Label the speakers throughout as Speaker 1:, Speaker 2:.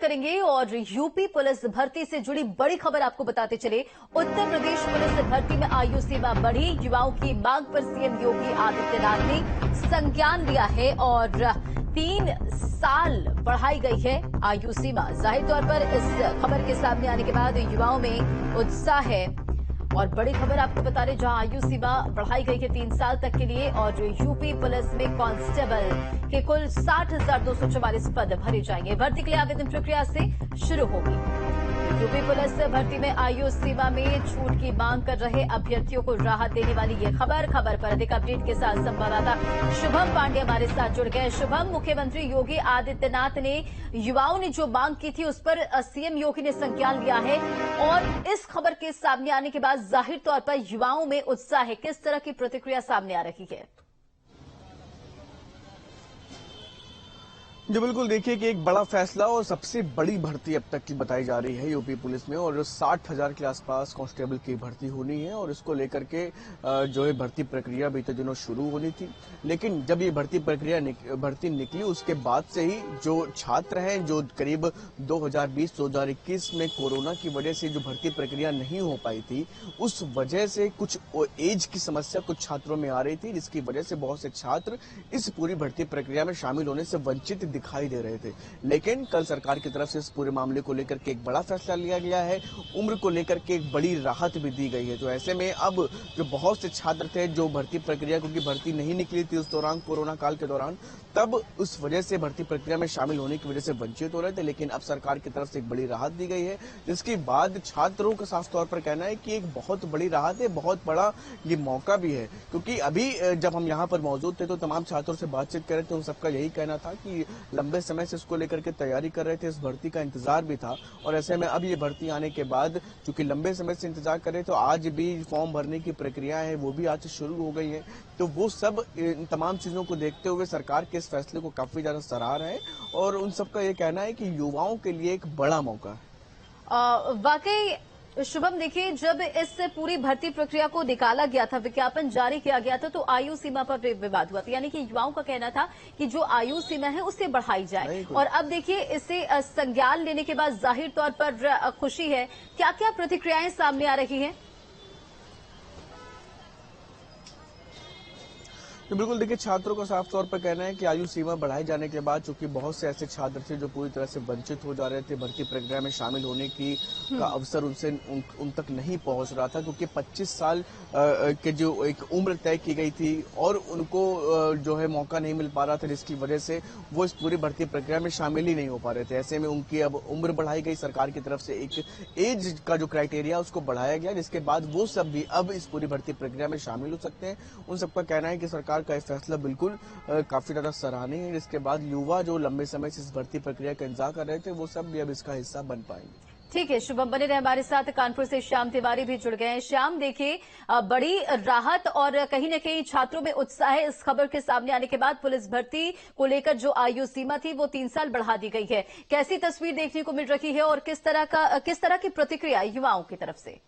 Speaker 1: करेंगे और UP police भर्ती से जुड़ी बड़ी खबर आपको बताते चले। उत्तर प्रदेश पुलिस भर्ती में आयु सीमा बढ़ी। युवाओं की मांग पर सीएम योगी आदित्यनाथ ने संज्ञान लिया है और 3 साल बढ़ाई गई है आयु सीमा। जाहिर तौर पर इस खबर के सामने आने के बाद युवाओं में उत्साह है और बड़ी खबर आपको बता रहे, जहां आयु सीमा बढ़ाई गई है 3 साल तक के लिए और यूपी पुलिस में कांस्टेबल के कुल 60,244 पद भरे जाएंगे। भर्ती के लिए आवेदन प्रक्रिया से शुरू होगी। यूपी पुलिस भर्ती में आयु सीमा में छूट की मांग कर रहे अभ्यर्थियों को राहत देने वाली ये खबर पर अधिक अपडेट के साथ संवाददाता शुभम पांडे हमारे साथ जुड़ गए। शुभम, मुख्यमंत्री योगी आदित्यनाथ ने युवाओं ने जो मांग की थी उस पर सीएम योगी ने संज्ञान लिया है और इस खबर के सामने आने के बाद जाहिर तौर पर युवाओं में उत्साह है। किस तरह की प्रतिक्रिया सामने आ रही है?
Speaker 2: जी बिल्कुल, देखिए कि एक बड़ा फैसला और सबसे बड़ी भर्ती अब तक की बताई जा रही है यूपी पुलिस में और 60,000 के आसपास कांस्टेबल की भर्ती होनी है और इसको लेकर के जो है भर्ती प्रक्रिया बीते दिनों शुरू होनी थी। लेकिन जब ये भर्ती निकली उसके बाद से ही जो छात्र हैं, जो करीब 2020-2021 में कोरोना की वजह से जो भर्ती प्रक्रिया नहीं हो पाई थी, उस वजह से कुछ एज की समस्या कुछ छात्रों में आ रही थी, जिसकी वजह से बहुत से छात्र इस पूरी भर्ती प्रक्रिया में शामिल होने से वंचित दिखाई दे रहे थे। लेकिन कल सरकार की तरफ से इस पूरे मामले को लेकर के एक बड़ा फैसला लिया गया है। उम्र को लेकर के एक बड़ी राहत भी दी गई है। तो ऐसे में अब जो बहुत से छात्र थे जो भर्ती प्रक्रिया, क्योंकि भर्ती नहीं निकली थी उस दौरान, कोरोना काल के दौरान, तब उस वजह से भर्ती प्रक्रिया में शामिल होने की वजह से वंचित हो रहे थे। लेकिन अब सरकार की तरफ से एक बड़ी राहत दी गई है, जिसके बाद छात्रों का साफ तौर पर कहना है कि एक बहुत बड़ी राहत है, बहुत बड़ा ये मौका भी है। क्योंकि अभी जब हम यहाँ पर मौजूद थे तो तमाम छात्रों से बातचीत कर रहे थे, उन सबका यही कहना था कि लंबे समय से इसको लेकर के तैयारी कर रहे थे, इस भर्ती का इंतजार भी था और ऐसे में अब ये भर्ती आने के बाद चूंकि लंबे समय से इंतजार कर रहे तो आज भी फॉर्म भरने की प्रक्रिया है वो भी आज से शुरू हो गई है। तो वो सब इन तमाम चीजों को देखते हुए सरकार के इस फैसले को काफी ज्यादा सराह रहे हैं और उन सबका ये कहना है कि युवाओं के लिए एक बड़ा मौका है।
Speaker 1: वाकई शुभम, देखिए, जब इस पूरी भर्ती प्रक्रिया को निकाला गया था, विज्ञापन जारी किया गया था, तो आयु सीमा पर विवाद हुआ था। यानी कि युवाओं का कहना था कि जो आयु सीमा है उसे बढ़ाई जाए और अब देखिए इसे संज्ञान लेने के बाद जाहिर तौर पर खुशी है। क्या क्या प्रतिक्रियाएं सामने आ रही हैं?
Speaker 2: तो बिल्कुल देखिए, छात्रों का साफ तौर पर कहना है कि आयु सीमा बढ़ाए जाने के बाद चूंकि बहुत से ऐसे छात्र थे जो पूरी तरह से वंचित हो जा रहे थे, भर्ती प्रक्रिया में शामिल होने की का अवसर उन तक नहीं पहुंच रहा था, क्योंकि 25 साल के जो एक उम्र तय की गई थी और उनको जो है मौका नहीं मिल पा रहा था, जिसकी वजह से वो इस पूरी भर्ती प्रक्रिया में शामिल ही नहीं हो पा रहे थे। ऐसे में उनकी अब उम्र बढ़ाई गई, सरकार की तरफ से एक एज का जो क्राइटेरिया उसको बढ़ाया गया, जिसके बाद वो सब भी अब इस पूरी भर्ती प्रक्रिया में शामिल हो सकते हैं। उन सबका कहना है कि सरकार का यह फैसला बिल्कुल काफी ज्यादा सराहनीय है, जिसके बाद युवा जो लंबे समय से इस भर्ती प्रक्रिया का इंतजार कर रहे थे वो सब भी अब इसका हिस्सा बन पाएंगे।
Speaker 1: ठीक है शुभम, बने रहे हमारे साथ। कानपुर से श्याम तिवारी भी जुड़ गए हैं। श्याम, देखिए, बड़ी राहत और कहीं न कहीं छात्रों में उत्साह है इस खबर के सामने आने के बाद। पुलिस भर्ती को लेकर जो आयु सीमा थी वो 3 साल बढ़ा दी गई है। कैसी तस्वीर देखने को मिल रही है और किस तरह की प्रतिक्रिया युवाओं की तरफ से?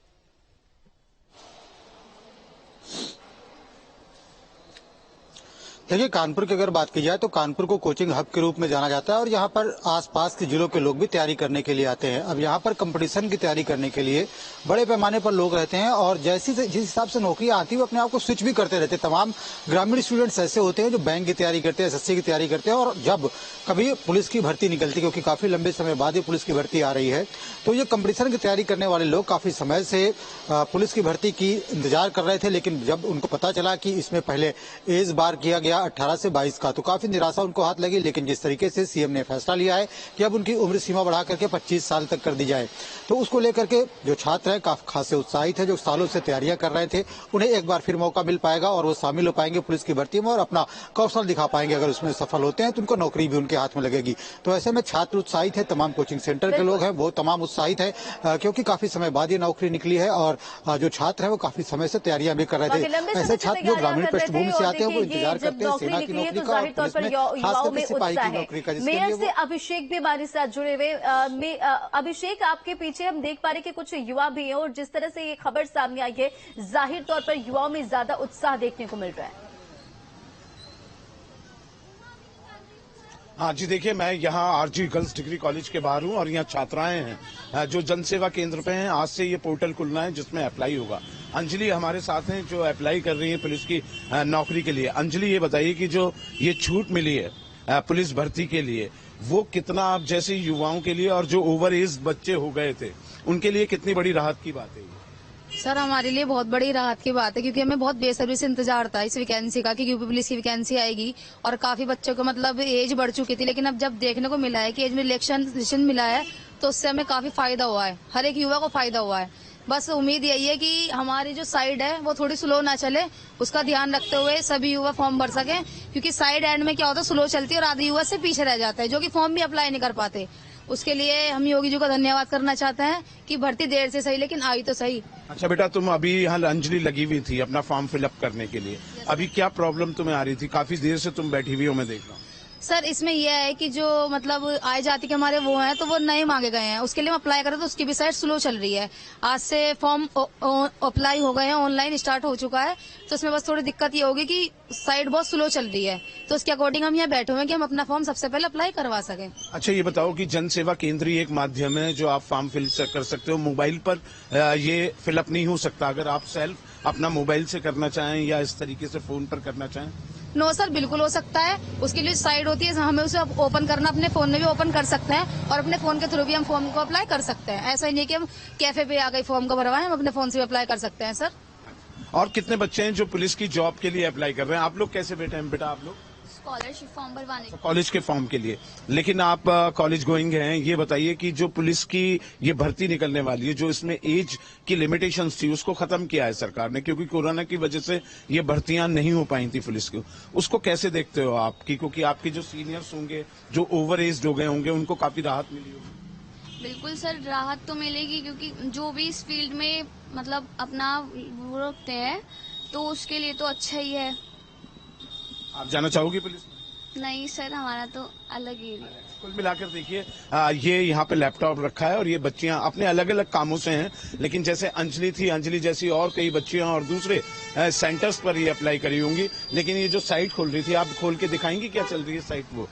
Speaker 3: देखिए, कानपुर की अगर बात की जाए तो कानपुर को कोचिंग हब के रूप में जाना जाता है और यहाँ पर आसपास के जिलों के लोग भी तैयारी करने के लिए आते हैं। अब यहाँ पर कंपटीशन की तैयारी करने के लिए बड़े पैमाने पर लोग रहते हैं और जिस हिसाब से नौकरी आती है वो अपने आप को स्विच भी करते रहते हैं। तमाम ग्रामीण स्टूडेंट्स ऐसे होते हैं जो बैंक की तैयारी करते हैं, एसएससी की तैयारी करते हैं और जब कभी पुलिस की भर्ती निकलती है, क्योंकि काफी लंबे समय बाद ही पुलिस की भर्ती आ रही है, तो ये कंपटीशन की तैयारी करने वाले लोग काफी समय से पुलिस की भर्ती की इंतजार कर रहे थे। लेकिन जब उनको पता चला कि इसमें पहले एज बार किया गया 18 से 22 का, तो काफी निराशा उनको हाथ लगी। लेकिन जिस तरीके से सीएम ने फैसला लिया है कि अब उनकी उम्र सीमा बढ़ा करके 25 साल तक कर दी जाए, तो उसको लेकर के जो छात्र हैं काफी खासे उत्साहित है। जो सालों से तैयारियां कर रहे थे उन्हें एक बार फिर मौका मिल पाएगा और वो शामिल हो पाएंगे पुलिस की भर्ती में और अपना कौशल दिखा पाएंगे। अगर उसमें सफल होते हैं तो उनको नौकरी भी उनके हाथ में लगेगी। तो ऐसे में छात्र उत्साहित है, तमाम कोचिंग सेंटर के लोग हैं वो तमाम उत्साहित है, क्योंकि काफी समय बाद ये नौकरी निकली है और जो छात्र है वो काफी समय से तैयारियां भी कर रहे थे। ऐसे छात्र जो ग्रामीण पृष्ठभूमि से आते हैं वो इंतजार करते हैं सेना की नौकरी का,
Speaker 1: युवाओं में उत्साह है। मेयर से अभिषेक भी हमारे साथ जुड़े हुए। अभिषेक, आपके पीछे हम देख पा रहे कि कुछ युवा भी हैं और जिस तरह से ये खबर सामने आई है जाहिर तौर पर युवाओं में ज्यादा उत्साह देखने को मिल रहा है।
Speaker 4: हाँ जी, देखिए मैं यहाँ आरजी गर्ल्स डिग्री कॉलेज के बाहर हूँ और यहाँ छात्राएं हैं जो जन सेवा केंद्र पे हैं। आज से ये पोर्टल खुलना है जिसमें अप्लाई होगा। अंजलि हमारे साथ हैं जो अप्लाई कर रही है पुलिस की नौकरी के लिए। अंजलि, ये बताइए कि जो ये छूट मिली है पुलिस भर्ती के लिए, वो कितना आप जैसे युवाओं के लिए और जो ओवर एज बच्चे हो गए थे उनके लिए कितनी बड़ी राहत की बात है?
Speaker 5: सर, हमारे लिए बहुत बड़ी राहत की बात है क्योंकि हमें बहुत बेसब्री से इंतजार था इस वैकेंसी का कि यूपी पुलिस की वैकेंसी आएगी और काफी बच्चों को मतलब एज बढ़ चुकी थी। लेकिन अब जब देखने को मिला है कि एज में रिलेक्शन मिला है तो उससे हमें काफी फायदा हुआ है, हर एक युवा को फायदा हुआ है। बस उम्मीद यही है कि हमारी जो साइड है वो थोड़ी स्लो ना चले, उसका ध्यान रखते हुए सभी युवा फॉर्म भर सके, क्योंकि साइड एंड में क्या होता है, स्लो चलती है और आधे युवा से पीछे रह जाता है जो कि फॉर्म भी अप्लाई नहीं कर पाते। उसके लिए हम योगी जी का धन्यवाद करना चाहते हैं कि भर्ती देर से सही लेकिन आई तो सही।
Speaker 4: अच्छा बेटा, तुम अभी यहाँ अंजलि लगी हुई थी अपना फॉर्म फिलअप करने के लिए, अभी क्या प्रॉब्लम तुम्हें आ रही थी? काफी देर से तुम बैठी हुई हो, मैं देख रहा हूँ।
Speaker 5: सर, इसमें यह है कि जो मतलब आय जाति के हमारे वो हैं तो वो नए मांगे गए हैं, उसके लिए हम अप्लाई करें तो उसकी भी साइट स्लो चल रही है। आज से फॉर्म अप्लाई हो गए हैं, ऑनलाइन स्टार्ट हो चुका है, तो इसमें बस थोड़ी दिक्कत ये होगी कि साइट बहुत स्लो चल रही है, तो उसके अकॉर्डिंग हम यहाँ बैठे हुए हैं कि हम अपना फॉर्म सबसे पहले अप्लाई करवा सकें।
Speaker 4: अच्छा, ये बताओ कि जन सेवा केंद्र ही एक माध्यम है जो आप फॉर्म फिल कर सकते हो, मोबाइल पर ये फिलअप नहीं हो सकता? अगर आप सेल्फ अपना मोबाइल से करना चाहें या इस तरीके से फोन पर करना चाहें?
Speaker 5: नो सर, बिल्कुल हो सकता है। उसके लिए साइट होती है, हमें उसे ओपन करना, अपने फोन में भी ओपन कर सकते हैं और अपने फोन के थ्रू भी हम फॉर्म को अप्लाई कर सकते हैं। ऐसा ही नहीं कि हम कैफे पे आ गए फॉर्म को भरवाएं, हम अपने फोन से भी अप्लाई कर सकते हैं सर।
Speaker 4: और कितने बच्चे हैं जो पुलिस की जॉब के लिए अप्लाई कर रहे हैं? आप लोग कैसे बैठे हैं बेटा? आप लोग
Speaker 5: स्कॉलरशिप फॉर्म भरवाने,
Speaker 4: कॉलेज के फॉर्म के लिए, लेकिन आप कॉलेज गोइंग हैं। ये बताइए कि जो पुलिस की ये भर्ती निकलने वाली है, जो इसमें एज की लिमिटेशंस थी, उसको खत्म किया है सरकार ने, क्योंकि कोरोना की वजह से ये भर्तियां नहीं हो पाई थी पुलिस की। उसको कैसे देखते हो आप? क्योंकि आपके जो सीनियर्स होंगे, जो ओवर एज हो गए होंगे, उनको काफी राहत मिली होगी।
Speaker 6: बिल्कुल सर, राहत तो मिलेगी क्योंकि जो भी इस फील्ड में मतलब अपना वो रखते हैं तो उसके लिए तो अच्छा ही है।
Speaker 4: आप जाना चाहोगी पुलिस में?
Speaker 6: नहीं सर, हमारा तो अलग ही है।
Speaker 4: कुल मिलाकर देखिए, ये यहाँ पे लैपटॉप रखा है और ये बच्चियां अपने अलग अलग कामों से हैं, लेकिन जैसे अंजलि थी, अंजलि जैसी और कई बच्चियां और दूसरे सेंटर्स पर ये अप्लाई करी होंगी। लेकिन ये जो साइट खोल रही थी, आप खोल के दिखाएंगी क्या चल रही है साइट? वो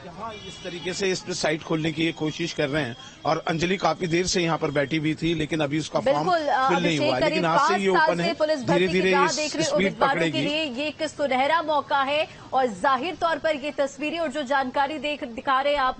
Speaker 4: यहाँ इस तरीके से इस पर साइट खोलने की ये कोशिश कर रहे हैं और अंजलि काफी देर से यहाँ पर बैठी हुई थी, लेकिन अभी उसका फॉर्म फिल नहीं हुआ। लेकिन आज से ये ओपन है, धीरे धीरे स्पीड पकड़ेगी।
Speaker 1: ये एक सुनहरा मौका है और जाहिर तौर पर ये तस्वीरें और जो जानकारी दिखा रहे हैं आप